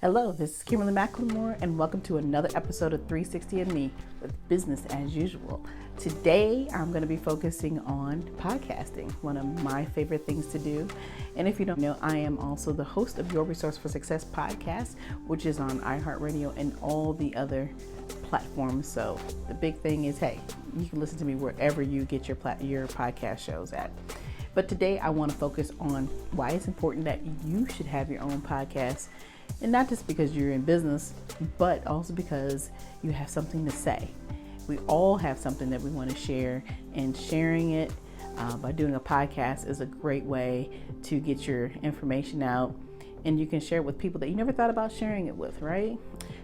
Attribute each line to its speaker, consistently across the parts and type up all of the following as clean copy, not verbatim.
Speaker 1: Hello, this is Kimberly McLemore, and welcome to another episode of 360 and Me with Business as Usual. Today, I'm going to be focusing on podcasting, one of my favorite things to do. And if you don't know, I am also the host of Your Resource for Success podcast, which is on iHeartRadio and all the other platforms. So the big thing is, hey, you can listen to me wherever you get your podcast shows at. But today, I want to focus on why it's important that you should have your own podcast. And not just because you're in business, but also because you have something to say. We all have something that we want to share, and sharing it by doing a podcast is a great way to get your information out, and you can share it with people that you never thought about sharing it with, right?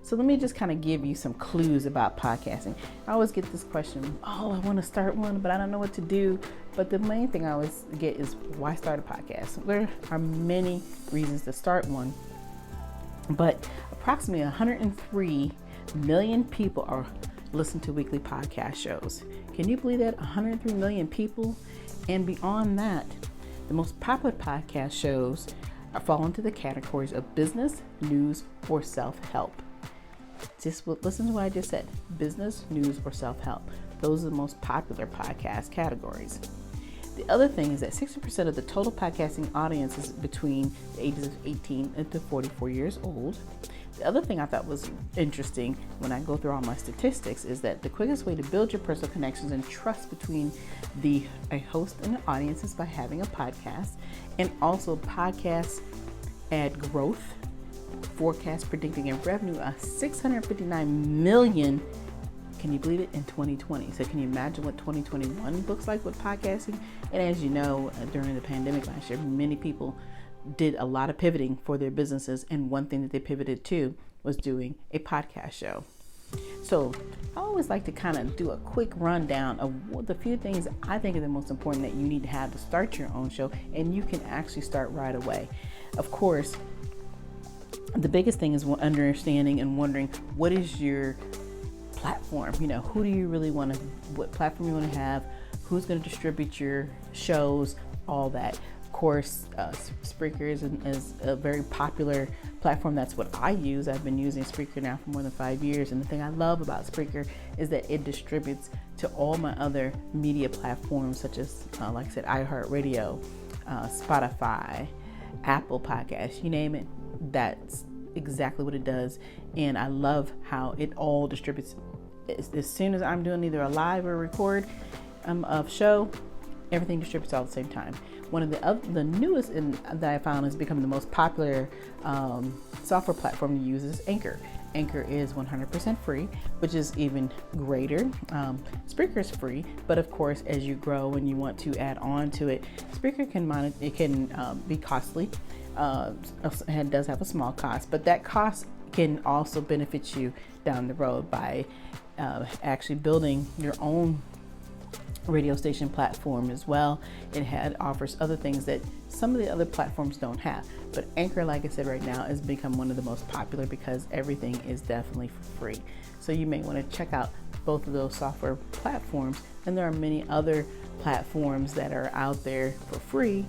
Speaker 1: So let me just kind of give you some clues about podcasting. I always get this question, I want to start one, but I don't know what to do. But the main thing I always get is, why start a podcast? There are many reasons to start one. But approximately 103 million people are listening to weekly podcast shows. Can you believe that? 103 million people? And beyond that, the most popular podcast shows fall into the categories of business, news, or self-help. Just listen to what I just said. Business, news, or self-help. Those are the most popular podcast categories. The other thing is that 60% of the total podcasting audience is between the ages of 18 and to 44 years old. The other thing I thought was interesting when I go through all my statistics is that the quickest way to build your personal connections and trust between a host and the audience is by having a podcast. And also podcasts add growth, forecast predicting a revenue of $659 million. Can you believe it? In 2020. So can you imagine what 2021 looks like with podcasting? And as you know, during the pandemic last year, many people did a lot of pivoting for their businesses. And one thing that they pivoted to was doing a podcast show. So I always like to kind of do a quick rundown of the few things I think are the most important that you need to have to start your own show. And you can actually start right away. Of course, the biggest thing is understanding and wondering, what is your platform? Who do you really want to, what platform you want to have, who's going to distribute your shows, all that. Of course, Spreaker is a very popular platform. That's what I use. I've been using Spreaker now for more than 5 years. And the thing I love about Spreaker is that it distributes to all my other media platforms, such as, like I said, iHeartRadio, Spotify, Apple Podcasts, you name it. That's exactly what it does. And I love how it all distributes. As soon as I'm doing either a live or record of show, everything distributes all at the same time. One of the newest that I found has become the most popular software platform to use is Anchor. Anchor is 100% free, which is even greater. Spreaker is free, but of course, as you grow and you want to add on to it, Spreaker can be costly. It does have a small cost, but that cost can also benefit you down the road by actually building your own radio station platform as well. It offers other things that some of the other platforms don't have. But Anchor, like I said, right now has become one of the most popular because everything is definitely free. So you may want to check out both of those software platforms. And there are many other platforms that are out there for free.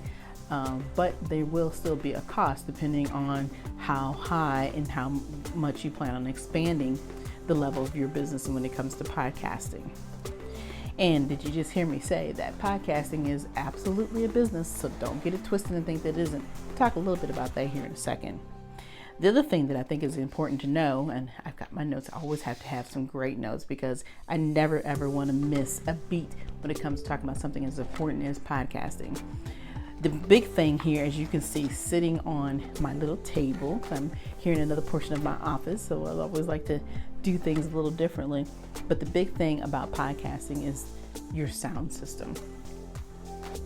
Speaker 1: But there will still be a cost depending on how high and how much you plan on expanding the level of your business when it comes to podcasting. And did you just hear me say that podcasting is absolutely a business? So don't get it twisted and think that it isn't. We'll talk a little bit about that here in a second. The other thing that I think is important to know, and I've got my notes, I always have to have some great notes because I never ever want to miss a beat when it comes to talking about something as important as podcasting. The big thing here, as you can see, sitting on my little table, I'm here in another portion of my office, so I always like to do things a little differently. But the big thing about podcasting is your sound system.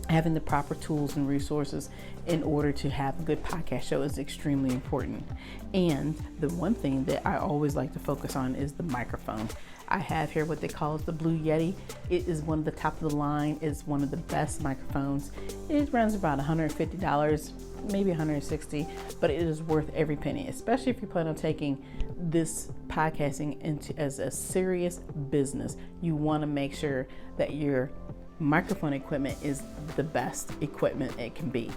Speaker 1: Having the proper tools and resources in order to have a good podcast show is extremely important. And the one thing that I always like to focus on is the microphone. I have here what they call the Blue Yeti. It is one of the top of the line. It's one of the best microphones. It runs about $150, maybe $160, but it is worth every penny, especially if you plan on taking this podcasting into as a serious business. You want to make sure that your microphone equipment is the best equipment it can be.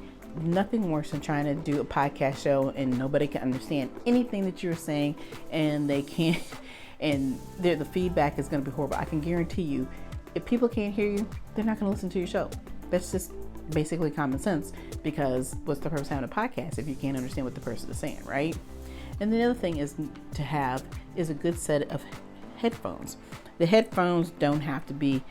Speaker 1: nothing worse than trying to do a podcast show and nobody can understand anything that you're saying, and they can't, and the feedback is going to be horrible. I can guarantee you, if people can't hear you, they're not going to listen to your show. That's just basically common sense, because what's the purpose of having a podcast if you can't understand what the person is saying, right? And the other thing is to have is a good set of headphones. The headphones don't have to be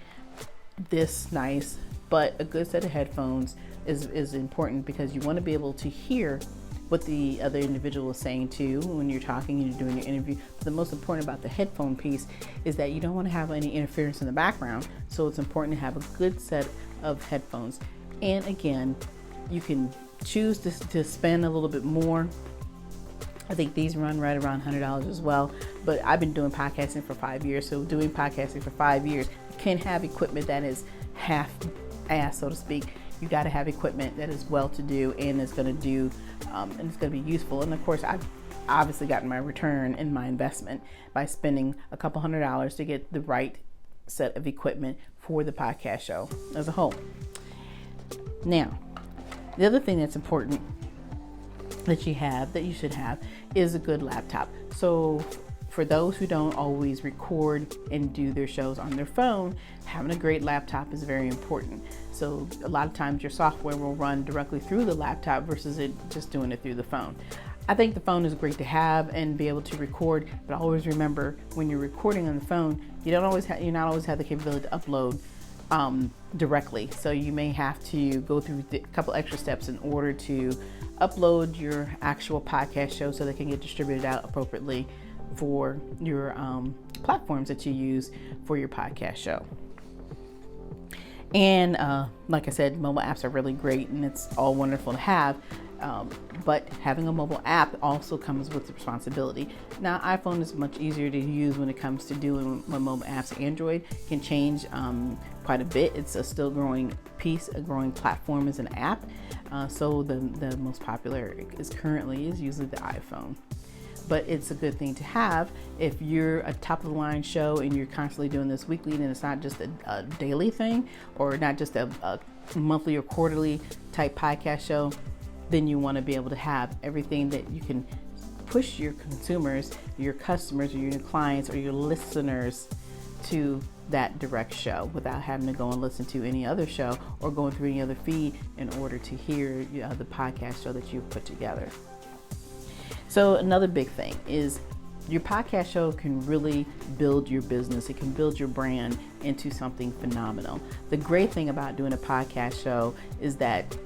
Speaker 1: this nice, but a good set of headphones is important, because you want to be able to hear what the other individual is saying too when you're talking and you're doing your interview. But the most important about the headphone piece is that you don't want to have any interference in the background, so it's important to have a good set of headphones. And again, you can choose to spend a little bit more. I think these run right around $100 as well, but I've been doing podcasting for 5 years. So doing podcasting for 5 years, you can't have equipment that is half-ass, so to speak. You got to have equipment that is well to do and is going to do, and it's going to be useful. And of course, I've obviously gotten my return in my investment by spending a couple $100s to get the right set of equipment for the podcast show as a whole. Now, the other thing that's important that you should have is a good laptop. So for those who don't always record and do their shows on their phone, having a great laptop is very important. So a lot of times your software will run directly through the laptop versus it just doing it through the phone. I think the phone is great to have and be able to record, but always remember when you're recording on the phone, you're not always have the capability to upload directly. So you may have to go through a couple extra steps in order to upload your actual podcast show so they can get distributed out appropriately for your platforms that you use for your podcast show. And like I said, mobile apps are really great and it's all wonderful to have. But having a mobile app also comes with the responsibility. Now, iPhone is much easier to use when it comes to doing mobile apps. Android can change quite a bit. It's a still growing piece, a growing platform as an app. So the most popular is usually the iPhone. But it's a good thing to have if you're a top of the line show and you're constantly doing this weekly, and it's not just a daily thing or not just a monthly or quarterly type podcast show. Then you want to be able to have everything that you can push your consumers, your customers, or your clients, or your listeners to that direct show without having to go and listen to any other show or going through any other feed in order to hear the podcast show that you've put together. So another big thing is your podcast show can really build your business. It can build your brand into something phenomenal. The great thing about doing a podcast show is that,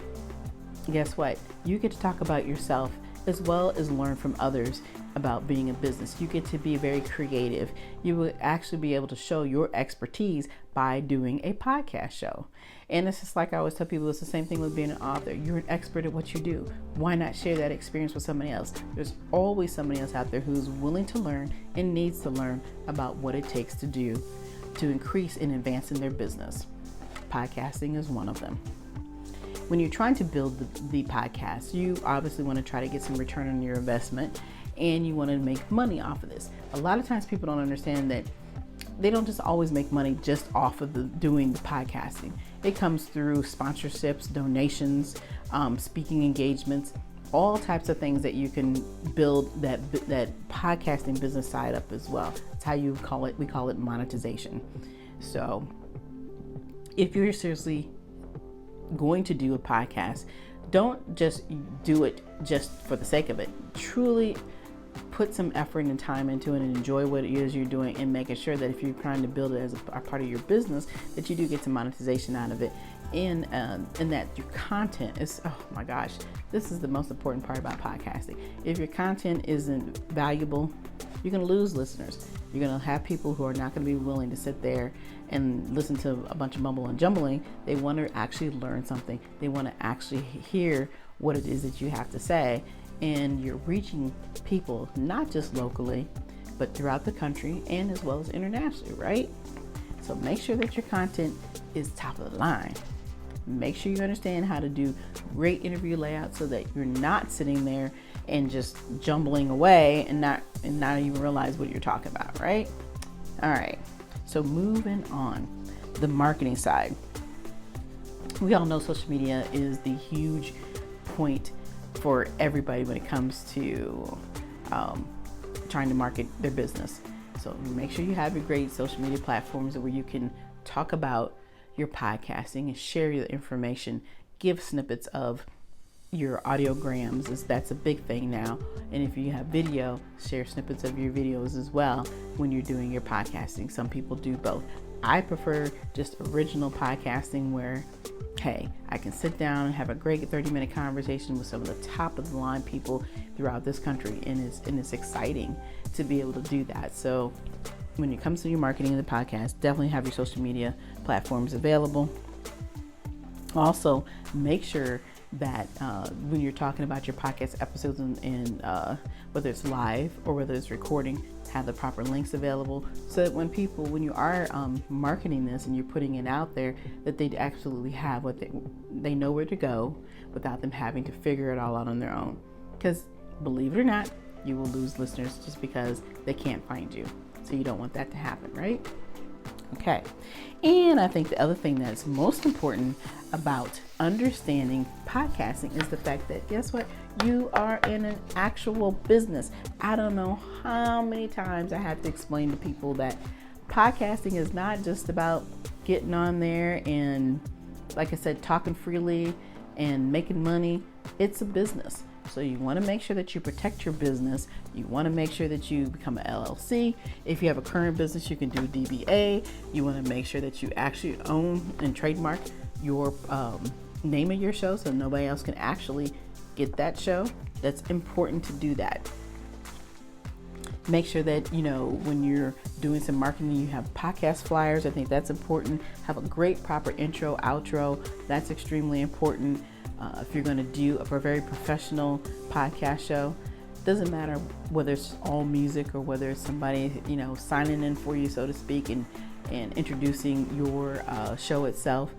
Speaker 1: guess what? You get to talk about yourself as well as learn from others about being a business. You get to be very creative. You will actually be able to show your expertise by doing a podcast show. And it's just like I always tell people, it's the same thing with being an author. You're an expert at what you do. Why not share that experience with somebody else? There's always somebody else out there who's willing to learn and needs to learn about what it takes to do to increase and advance in their business. Podcasting is one of them. When you're trying to build the podcast, you obviously want to try to get some return on your investment, and you want to make money off of this. A lot of times people don't understand that they don't just always make money just off of doing the podcasting. It comes through sponsorships, donations, speaking engagements, all types of things that you can build that podcasting business side up as well. That's how you call it. We call it monetization. So if you're seriously going to do a podcast, don't just do it just for the sake of it. Truly put some effort and time into it and enjoy what it is you're doing, and making sure that if you're trying to build it as a part of your business, that you do get some monetization out of it, and that your content is, oh my gosh, this is the most important part about podcasting. If your content isn't valuable, you're going to lose listeners. You're going to have people who are not going to be willing to sit there and listen to a bunch of mumble and jumbling. They want to actually learn something. They want to actually hear what it is that you have to say. And you're reaching people not just locally, but throughout the country and as well as internationally, right? So make sure that your content is top of the line. Make sure you understand how to do great interview layouts so that you're not sitting there and just jumbling away and not even realize what you're talking about, right? All right. So moving on, the marketing side. We all know social media is the huge point for everybody when it comes to trying to market their business. So make sure you have your great social media platforms where you can talk about your podcasting and share your information, give snippets of your audiograms. That's a big thing now. And if you have video, share snippets of your videos as well when you're doing your podcasting. Some people do both. I prefer just original podcasting where, hey, I can sit down and have a great 30-minute conversation with some of the top of the line people throughout this country. And it's exciting to be able to do that. So when it comes to your marketing of the podcast, definitely have your social media platforms available. Also, make sure that when you're talking about your podcast episodes and whether it's live or whether it's recording, have the proper links available so that when you are marketing this and you're putting it out there, that they absolutely have what they know where to go without them having to figure it all out on their own. Because believe it or not, you will lose listeners just because they can't find you. So you don't want that to happen, right? Okay. And I think the other thing that's most important about understanding podcasting is the fact that, guess what? You are in an actual business. I don't know how many times I had to explain to people that podcasting is not just about getting on there and, like I said, talking freely and making money. It's a business. So you want to make sure that you protect your business. You want to make sure that you become an LLC. If you have a current business, you can do DBA. You want to make sure that you actually own and trademark your name of your show so nobody else can actually get that show. That's important to do that. Make sure that, when you're doing some marketing, you have podcast flyers. I think that's important. Have a great proper intro, outro. That's extremely important. If you're going to do a very professional podcast show, doesn't matter whether it's all music or whether it's somebody, signing in for you, so to speak, and introducing your show itself.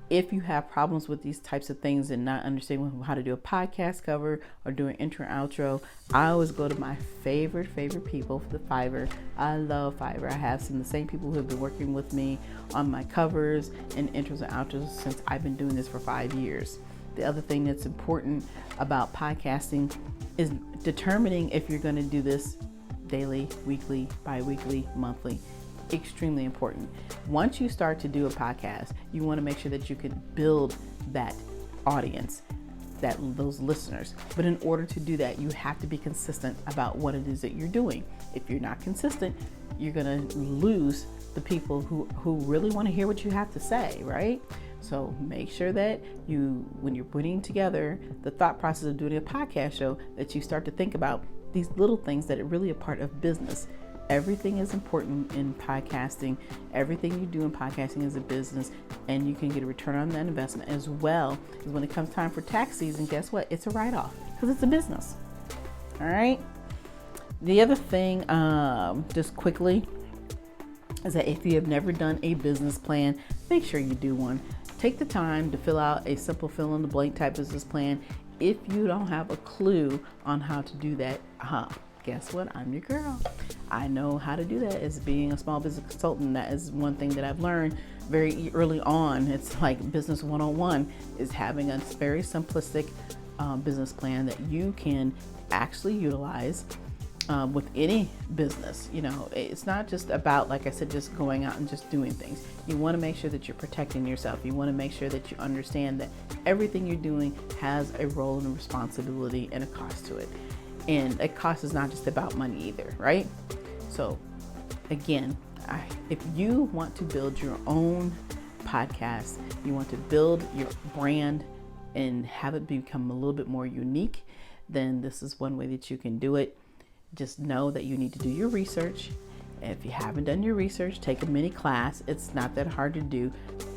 Speaker 1: If you have problems with these types of things and not understanding how to do a podcast cover or do an intro and outro, I always go to my favorite people, the Fiverr. I love Fiverr. I have some of the same people who have been working with me on my covers and intros and outros since I've been doing this for 5 years. The other thing that's important about podcasting is determining if you're going to do this daily, weekly, bi-weekly, monthly. Extremely important. Once you start to do a podcast, you want to make sure that you can build that audience, those listeners. But in order to do that, you have to be consistent about what it is that you're doing. If you're not consistent, you're going to lose the people who really want to hear what you have to say, right? So make sure that when you're putting together the thought process of doing a podcast show, that you start to think about these little things that are really a part of business. Everything is important in podcasting. Everything you do in podcasting is a business, and you can get a return on that investment as well. Because when it comes time for tax season, guess what? It's a write-off because it's a business. All right. The other thing, just quickly, is that if you have never done a business plan, make sure you do one. Take the time to fill out a simple fill-in-the-blank type business plan. If you don't have a clue on how to do that, guess what? I'm your girl. I know how to do that. As being a small business consultant, that is one thing that I've learned very early on. It's like business 101 is having a very simplistic business plan that you can actually utilize with any business. It's not just about, like I said, just going out and just doing things. You want to make sure that you're protecting yourself. You want to make sure that you understand that everything you're doing has a role and a responsibility and a cost to it. And a cost is not just about money either, right? So again, if you want to build your own podcast, you want to build your brand and have it become a little bit more unique, then this is one way that you can do it. Just know that you need to do your research. If you haven't done your research, take a mini class. It's not that hard to do.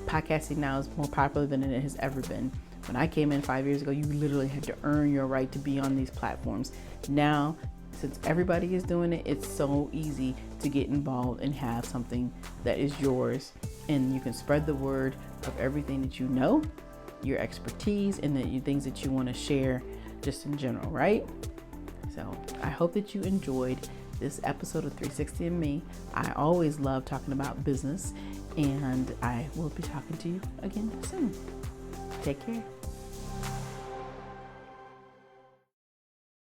Speaker 1: Podcasting now is more popular than it has ever been. When I came in 5 years ago, you literally had to earn your right to be on these platforms. Now, since everybody is doing it, it's so easy to get involved and have something that is yours. And you can spread the word of everything that you know, your expertise, and the things that you want to share just in general, right? So I hope that you enjoyed this episode of 360 and Me. I always love talking about business, and I will be talking to you again soon. Take care.